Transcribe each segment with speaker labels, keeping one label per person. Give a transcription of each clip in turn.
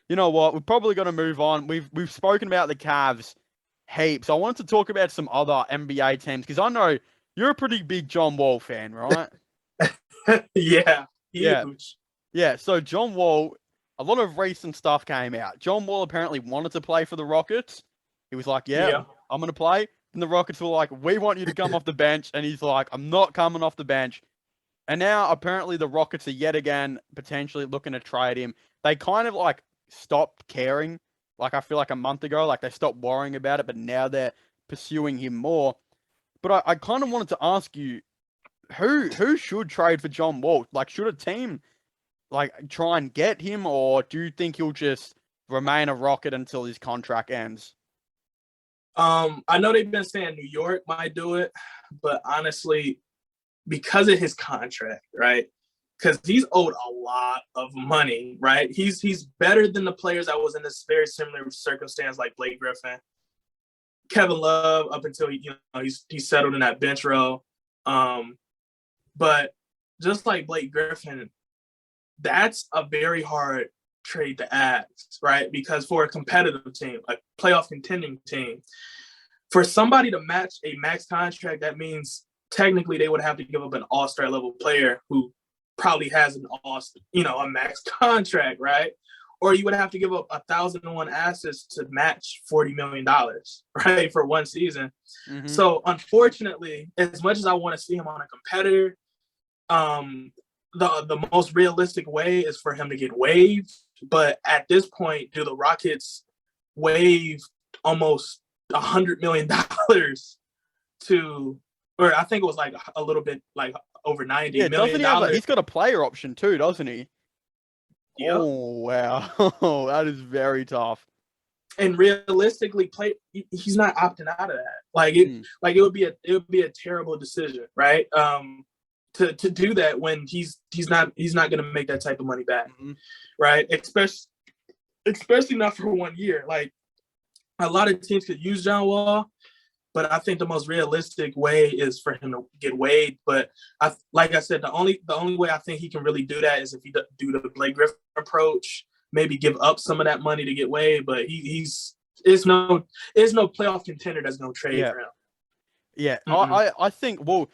Speaker 1: You know what? We're probably going to move on. We've spoken about the Cavs heaps. I wanted to talk about some other NBA teams because I know you're a pretty big John Wall fan, right?
Speaker 2: Yeah,
Speaker 1: Yeah,
Speaker 2: huge.
Speaker 1: yeah. So John Wall, a lot of recent stuff came out. John Wall apparently wanted to play for the Rockets. He was like, "Yeah,
Speaker 2: Yeah.
Speaker 1: I'm going to play." And the Rockets were like, "We want you to come off the bench," and he's like, "I'm not coming off the bench." And now apparently the Rockets are yet again potentially looking to trade him. They kind of like stopped caring. Like I feel like a month ago, like they stopped worrying about it, but now they're pursuing him more. But I kind of wanted to ask you, who should trade for John Wall? Like, should a team like try and get him, or do you think he'll just remain a Rocket until his contract ends?
Speaker 2: I know they've been saying New York might do it, but honestly, because of his contract, right? Because he's owed a lot of money, right? He's better than the players that was in this very similar circumstance, like Blake Griffin, Kevin Love, up until he's settled in that bench role. Um, but just like Blake Griffin, that's a very hard trade to ask, right? Because for a competitive team, a playoff contending team, for somebody to match a max contract, that means technically they would have to give up an all-star level player who probably has a max contract, right? Or you would have to give up 1,001 assets to match $40 million, right, for one season.
Speaker 1: Mm-hmm.
Speaker 2: So unfortunately, as much as I want to see him on a competitor, um, the most realistic way is for him to get waived. But at this point, do the Rockets waive almost $100 million to, or I think it was like a little bit like over 90
Speaker 1: Yeah, doesn't
Speaker 2: million
Speaker 1: he have a?
Speaker 2: dollars.
Speaker 1: He's got a player option too, doesn't he?
Speaker 2: Yep.
Speaker 1: Oh wow, that is very tough.
Speaker 2: And realistically, he's not opting out of that.
Speaker 1: Mm.
Speaker 2: It would be a terrible decision, right? To do that when he's not going to make that type of money back,
Speaker 1: Mm-hmm.
Speaker 2: right? Especially not for one year. Like a lot of teams could use John Wall, but I think the most realistic way is for him to get waived. But like I said, the only way I think he can really do that is if he do the Blake Griffin approach, maybe give up some of that money to get waived. But he's it's no playoff contender that's going to trade
Speaker 1: Yeah,
Speaker 2: for him.
Speaker 1: yeah.
Speaker 2: Mm-mm.
Speaker 1: I think. Well,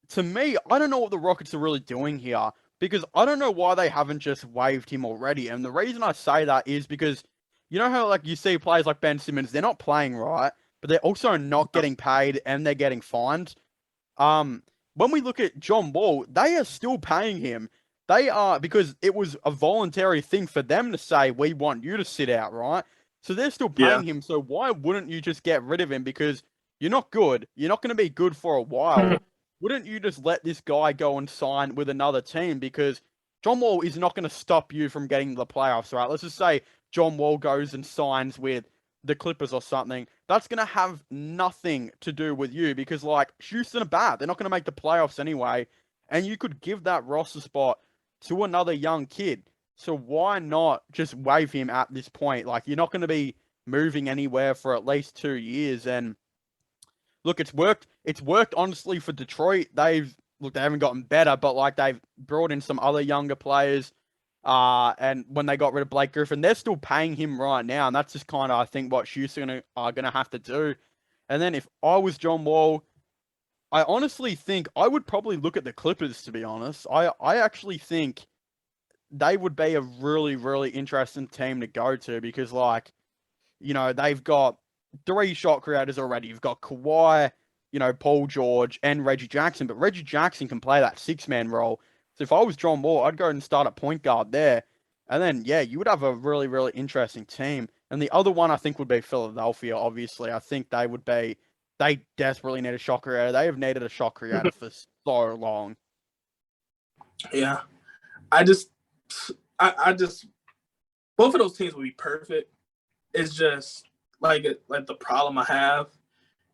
Speaker 1: to me, I don't know what the Rockets are really doing here because I don't know why they haven't just waived him already. And the reason I say that is because you know how like you see players like Ben Simmons, they're not playing right, but they're also not getting paid and they're getting fined. Um, when we look at John Wall, they are still paying him. They are because it was a voluntary thing for them to say we want you to sit out, right? So they're still
Speaker 2: Yeah.
Speaker 1: paying him. So why wouldn't you just get rid of him? Because you're not good. You're not going to be good for a while. Wouldn't you just let this guy go and sign with another team? Because John Wall is not going to stop you from getting to the playoffs, right? Let's just say John Wall goes and signs with the Clippers or something. That's going to have nothing to do with you because, like, Houston are bad. They're not going to make the playoffs anyway. And you could give that roster spot to another young kid. So why not just waive him at this point? Like, you're not going to be moving anywhere for at least 2 years. And look, it's worked. It's worked honestly for Detroit. They haven't gotten better, but like they've brought in some other younger players. And when they got rid of Blake Griffin, they're still paying him right now, and that's just kind of I think what Houston are gonna have to do. And then if I was John Wall, I honestly think I would probably look at the Clippers. To be honest, I actually think they would be a really really interesting team to go to because like they've got three shot creators already. You've got Kawhi, Paul George, and Reggie Jackson. But Reggie Jackson can play that six-man role. So if I was John Wall, I'd go and start at point guard there. And then, yeah, you would have a really, really interesting team. And the other one I think would be Philadelphia, obviously. I think they desperately need a shot creator. They have needed a shot creator for so long.
Speaker 2: Yeah. I just, I just, both of those teams would be perfect. It's just like the problem I have,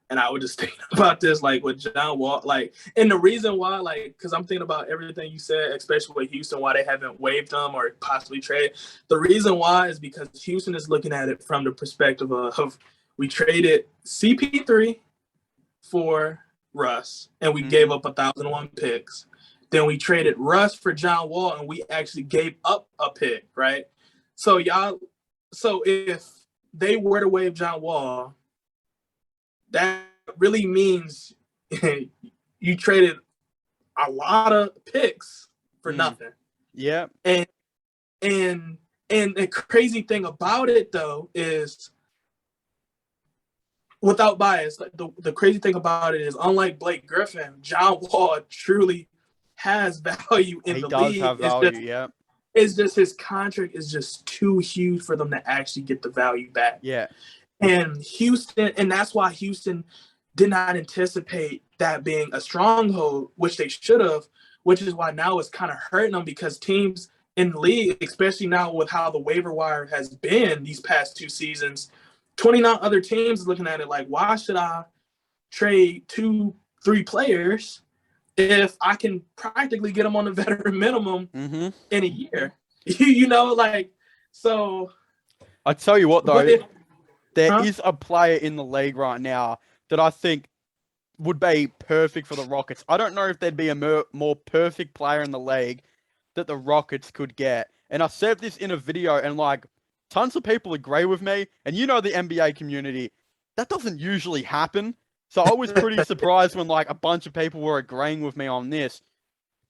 Speaker 2: and I would just think about this like with John Wall, like, and the reason why, like, because I'm thinking about everything you said, especially with Houston, why they haven't waived them or possibly traded. The reason why is because Houston is looking at it from the perspective of we traded CP3 for Russ, and we
Speaker 1: Mm-hmm.
Speaker 2: gave up 1,001 picks. Then we traded Russ for John Wall, and we actually gave up a pick, right? So y'all so if they were to waive John Wall, that really means you traded a lot of picks for nothing.
Speaker 1: Yeah.
Speaker 2: And and the crazy thing about it though is, without bias, like the crazy thing about it is, unlike Blake Griffin, John Wall truly has value in
Speaker 1: He
Speaker 2: the
Speaker 1: does
Speaker 2: league.
Speaker 1: have value, yeah.
Speaker 2: It's just his contract is just too huge for them to actually get the value back.
Speaker 1: Yeah.
Speaker 2: And Houston, and that's why Houston did not anticipate that being a stronghold, which they should have, which is why now it's kind of hurting them, because teams in the league, especially now with how the waiver wire has been these past 2 seasons, 29 other teams looking at it like, why should I trade 2-3 players if I can practically get them on the veteran minimum in a year? You know, like, so.
Speaker 1: I tell you what, though, there
Speaker 2: Huh?
Speaker 1: is a player in the league right now that I think would be perfect for the Rockets. I don't know if there'd be a more perfect player in the league that the Rockets could get. And I said this in a video, and like, tons of people agree with me. And you know the NBA community, that doesn't usually happen. So I was pretty surprised when like a bunch of people were agreeing with me on this.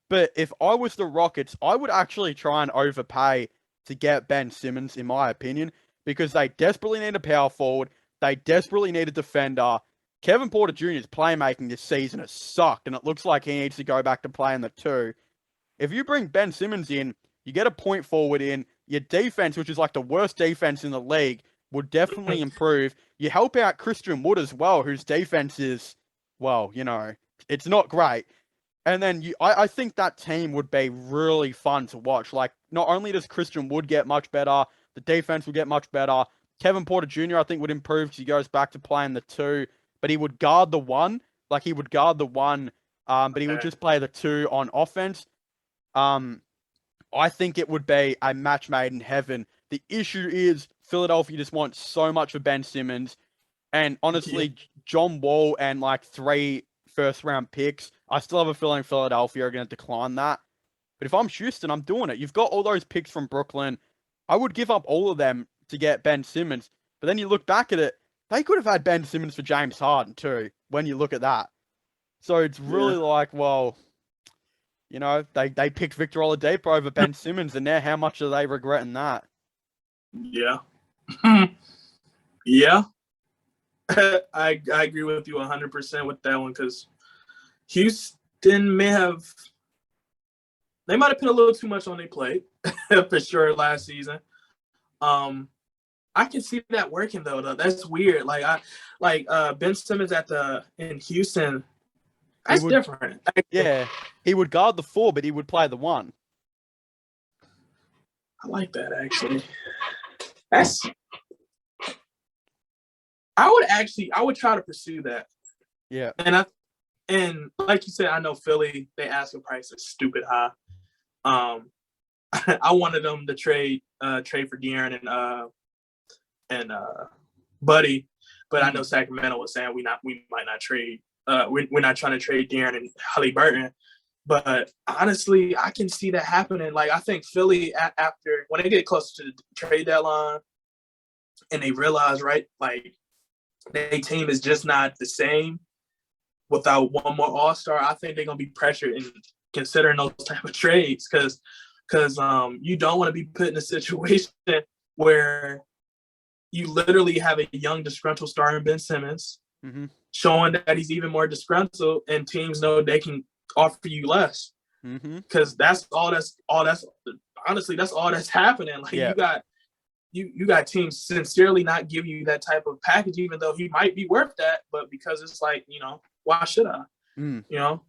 Speaker 1: But if I was the Rockets, I would actually try and overpay to get Ben Simmons, in my opinion, because they desperately need a power forward. They desperately need a defender. Kevin Porter Jr.'s playmaking this season has sucked, and it looks like he needs to go back to playing the 2. If you bring Ben Simmons in, you get a point forward in, your defense, which is like the worst defense in the league, would definitely improve. You help out Christian Wood as well, whose defense is, well, you know, it's not great. And then I think that team would be really fun to watch. Like, not only does Christian Wood get much better, the defense will get much better. Kevin Porter Jr., I think, would improve because he goes back to playing the 2, but he would guard the 1. Like, he would guard the 1, but he would just play the 2 on offense. I think it would be a match made in heaven. The issue is Philadelphia just wants so much for Ben Simmons. And honestly, John Wall and like 3 first-round picks, I still have a feeling Philadelphia are going to decline that. But if I'm Houston, I'm doing it. You've got all those picks from Brooklyn. I would give up all of them to get Ben Simmons. But then you look back at it, they could have had Ben Simmons for James Harden too, when you look at that. So it's really like, well, you know, they picked Victor Oladipo over Ben Simmons, and now how much are they regretting that?
Speaker 2: Yeah. Yeah. I agree with you 100% with that one, because Houston might have put a little too much on their plate for sure last season. I can see that working though. That's weird. Ben Simmons in Houston. That's different.
Speaker 1: Yeah, he would guard the 4, but he would play the 1.
Speaker 2: I like that actually. I would try to pursue that.
Speaker 1: Yeah.
Speaker 2: And like you said, I know Philly, they asking price is stupid high. I wanted them to trade for De'Aaron and Buddy, but I know Sacramento was saying we might not trade. We're not trying to trade De'Aaron and Halliburton. But honestly, I can see that happening. Like, I think Philly, after when they get closer to the trade deadline, and they realize, right, like, their team is just not the same without one more All-Star, I think they're gonna be pressured in considering those type of trades, because you don't want to be put in a situation where you literally have a young disgruntled star in Ben Simmons, showing that he's even more disgruntled, and teams know they can offer you less, because that's all that's honestly that's all that's happening. Like, you got teams sincerely not giving you that type of package, even though he might be worth that, but because it's like, you know, why should I? You know?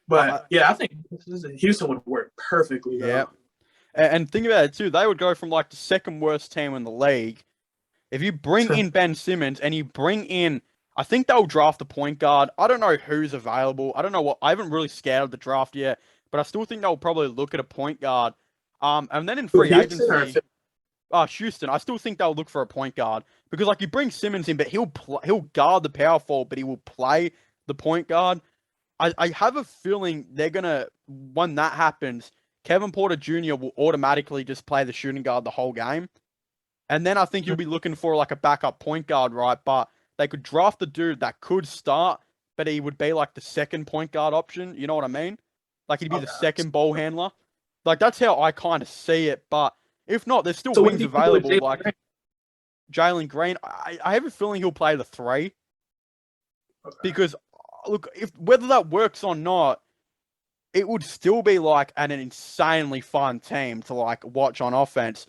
Speaker 2: But I think Houston would work perfectly. Yeah.
Speaker 1: And think about it too, they would go from like the second worst team in the league. If you bring in Ben Simmons and you bring in, I think they'll draft a point guard. I don't know who's available. I don't know I haven't really scouted the draft yet, but I still think they'll probably look at a point guard. And then in free agency, Houston, I still think they'll look for a point guard, because like, you bring Simmons in, but he'll guard the power forward, but he will play the point guard. I have a feeling they're gonna, when that happens, Kevin Porter Jr. will automatically just play the shooting guard the whole game. And then I think you'll be looking for like a backup point guard, right? But they could draft the dude that could start, but he would be like the second point guard option. You know what I mean? Like he'd be the
Speaker 2: Okay.
Speaker 1: second ball handler. Like that's how I kind of see it. But if not, there's still
Speaker 2: So what
Speaker 1: wings
Speaker 2: do you do with
Speaker 1: available.
Speaker 2: Jalen
Speaker 1: Like
Speaker 2: Green?
Speaker 1: Jalen Green, I have a feeling he'll play the three
Speaker 2: Okay.
Speaker 1: because look, if whether that works or not, it would still be like an insanely fun team to like watch on offense.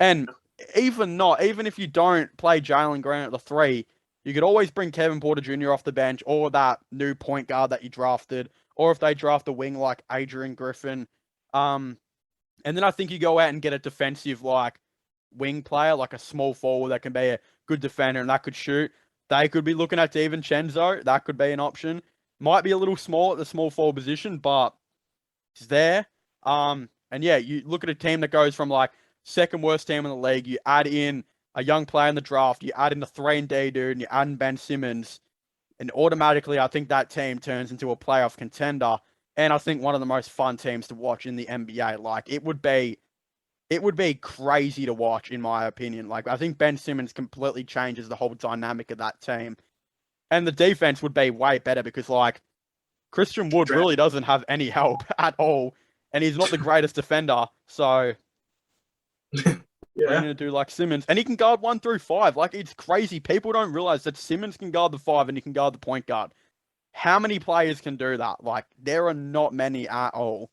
Speaker 1: And even if you don't play Jalen Green at the three, you could always bring Kevin Porter Jr. off the bench or that new point guard that you drafted, or if they draft a wing like Adrian Griffin. And then I think you go out and get a defensive like wing player, like a small forward that can be a good defender and that could shoot. They could be looking at DiVincenzo. That could be an option. Might be a little small at the small forward position, but it's there. And yeah, you look at a team that goes from like second worst team in the league. You add in a young player in the draft. You add in the 3-and-D dude, and you add in Ben Simmons, and automatically, I think that team turns into a playoff contender. And I think one of the most fun teams to watch in the NBA. Like it would be crazy to watch, in my opinion. Like I think Ben Simmons completely changes the whole dynamic of that team, and the defense would be way better because like Christian Wood really doesn't have any help at all, and he's not the greatest defender. So bringing a dude like Simmons, and he can guard 1 through 5. Like it's crazy. People don't realize that Simmons can guard the 5 and he can guard the point guard. How many players can do that? Like there are not many at all.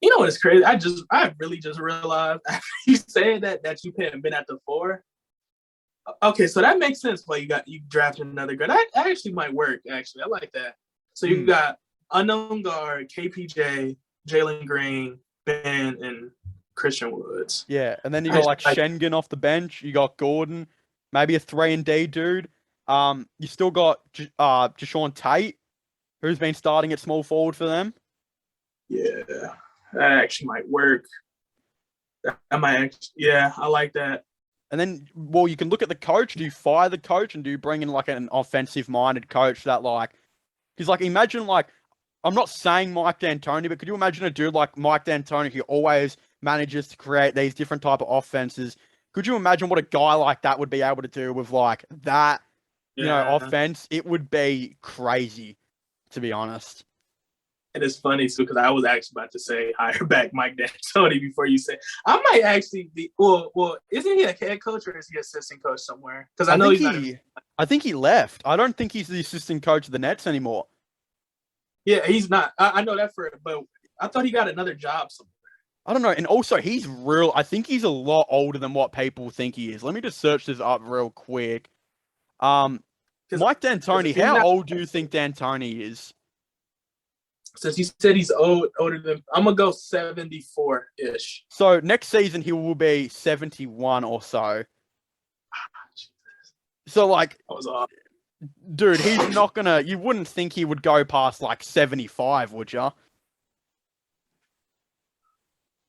Speaker 2: You know what's crazy? I really just realized after you said that you hadn't been at the 4. Okay, so that makes sense why you drafted another guard. That actually might work, actually. I like that. So you got unknown guard, KPJ, Jalen Green, Ben, and Christian Woods.
Speaker 1: Yeah, and then you got like Schengen off the bench. You got Gordon, maybe a 3-and-D dude. You still got Jashawn Tate, who's been starting at small forward for them.
Speaker 2: Yeah, that actually might work. That might actually, yeah, I like that.
Speaker 1: And then, well, you can look at the coach. Do you fire the coach and do you bring in like an offensive-minded coach that like, because like imagine like, I'm not saying Mike D'Antoni, but could you imagine a dude like Mike D'Antoni who always manages to create these different type of offenses? Could you imagine what a guy like that would be able to do with like that, offense? It would be crazy, to be honest.
Speaker 2: And it's funny too because I was actually about to say hire back Mike D'Antoni before you said I might actually be. Well, isn't he a head coach or is he assistant coach somewhere? Because I know
Speaker 1: I think he left. I don't think he's the assistant coach of the Nets anymore.
Speaker 2: Yeah, he's not. I know that but I thought he got another job somewhere.
Speaker 1: I don't know. And also, I think he's a lot older than what people think he is. Let me just search this up real quick. Mike D'Antoni, how old do you think D'Antoni is?
Speaker 2: Since you said he's older than, I'm gonna go 74-ish.
Speaker 1: So next season he will be 71 or so. So like,
Speaker 2: that was awesome.
Speaker 1: Dude, he's not gonna. You wouldn't think he would go past like 75, would you?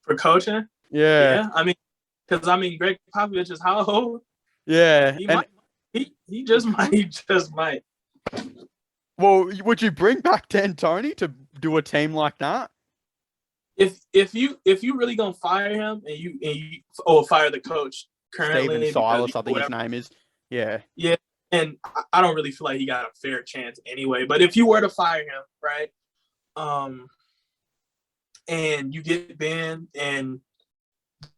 Speaker 2: For coaching?
Speaker 1: Yeah.
Speaker 2: I mean, because Greg Popovich is how old?
Speaker 1: Yeah,
Speaker 2: he just might.
Speaker 1: Well, would you bring back D'Antoni to do a team like that?
Speaker 2: If you really gonna fire him and you fire the coach currently,
Speaker 1: Steven Silas, I think his name is. Yeah.
Speaker 2: Yeah, and I don't really feel like he got a fair chance anyway. But if you were to fire him, right, and you get Ben, and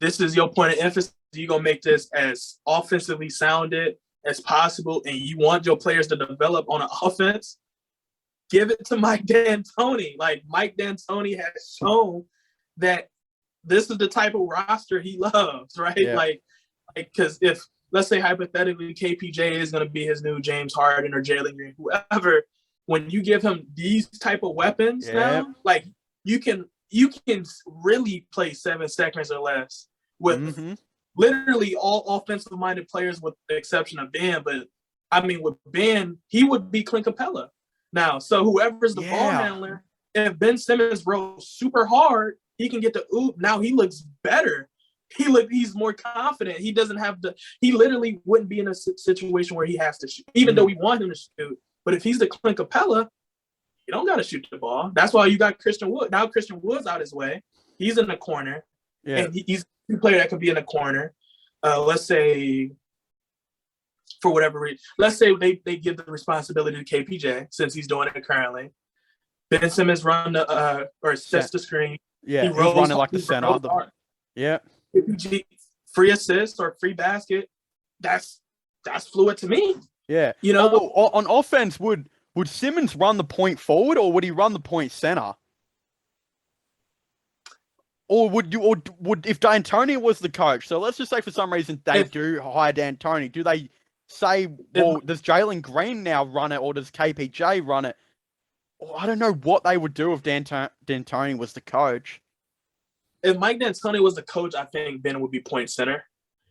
Speaker 2: this is your point of emphasis, you're gonna make this as offensively sounded as possible, and you want your players to develop on an offense. Give it to Mike D'Antoni. Like Mike D'Antoni has shown that this is the type of roster he loves, right?
Speaker 1: Yeah.
Speaker 2: Like, because if let's say hypothetically KPJ is going to be his new James Harden or Jalen Green, whoever, when you give him these type of weapons now, like you can really play 7 seconds or less with literally all offensive minded players with the exception of Ben. But I mean, with Ben, he would be Clint Capella. Now, so whoever's the ball handler, if Ben Simmons rolls super hard, he can get the oop. Now he looks better. He's more confident. He doesn't have he literally wouldn't be in a situation where he has to shoot, even though we want him to shoot. But if he's the Clint Capella, you don't got to shoot the ball. That's why you got Christian Wood. Now Christian Wood's out his way. He's in the corner.
Speaker 1: Yeah.
Speaker 2: And player that could be in a corner. Let's say, for whatever reason, let's say they give the responsibility to KPJ since he's doing it currently. Ben Simmons run the or sets the screen.
Speaker 1: Yeah, he's running like the center. Yeah.
Speaker 2: KPJ free assist or free basket. That's fluid to me.
Speaker 1: Yeah.
Speaker 2: You know,
Speaker 1: on offense, would Simmons run the point forward or would he run the point center? Or would if D'Antoni was the coach? So let's just say for some reason they do hire D'Antoni. Do they say, well, does Jalen Green now run it or does KPJ run it? Well, I don't know what they would do if D'Antoni was the coach.
Speaker 2: If Mike D'Antoni was the coach, I think Ben would be point center.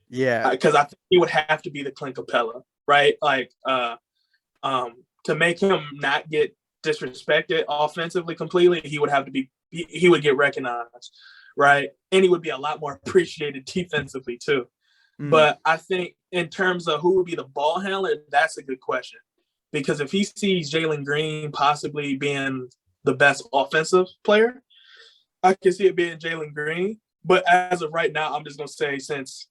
Speaker 1: Yeah,
Speaker 2: because I think he would have to be the Clint Capella, right? Like, to make him not get disrespected offensively completely, he would have to be. He would get recognized, right? And he would be a lot more appreciated defensively too. But I think in terms of who would be the ball handler, that's a good question. Because if he sees Jalen Green possibly being the best offensive player, I can see it being Jalen Green. But as of right now, I'm just going to say since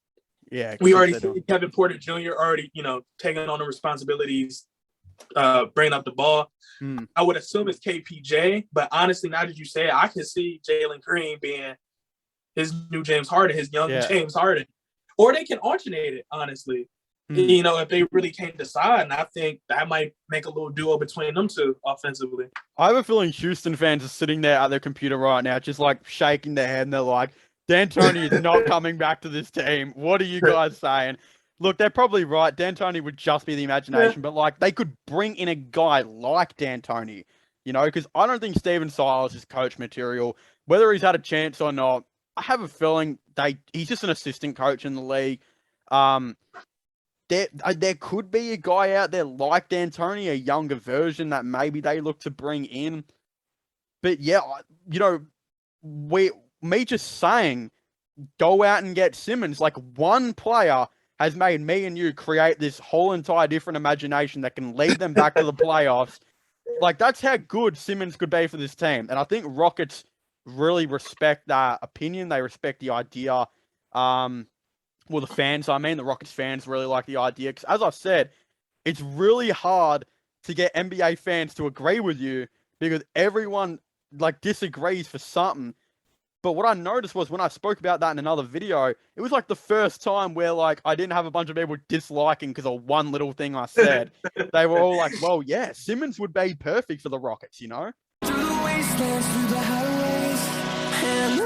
Speaker 2: we already see Kevin Porter Jr. already, taking on the responsibilities, bringing up the ball, I would assume it's KPJ. But honestly, now that you say it, I can see Jalen Green being his new James Harden, his young James Harden. Or they can alternate it, honestly. If they really can't decide, and I think that might make a little duo between them two offensively.
Speaker 1: I have a feeling Houston fans are sitting there at their computer right now, just like shaking their head, and they're like, D'Antoni is not coming back to this team. What are you guys saying? Look, they're probably right. D'Antoni would just be the imagination, but like they could bring in a guy like D'Antoni, because I don't think Steven Silas is coach material. Whether he's had a chance or not, I have a feeling he's just an assistant coach in the league. There could be a guy out there like D'Antoni, a younger version that maybe they look to bring in. But yeah, me just saying, go out and get Simmons. Like one player has made me and you create this whole entire different imagination that can lead them back to the playoffs. Like that's how good Simmons could be for this team. And I think Rockets really respect that opinion. They respect the idea. Well, the fans, the Rockets fans really like the idea. Because as I've said, it's really hard to get NBA fans to agree with you because everyone disagrees for something. But what I noticed was when I spoke about that in another video, it was like the first time where I didn't have a bunch of people disliking because of one little thing I said. They were all like, well, yeah, Simmons would be perfect for the Rockets,
Speaker 3: Through the wastelands, through the highways, and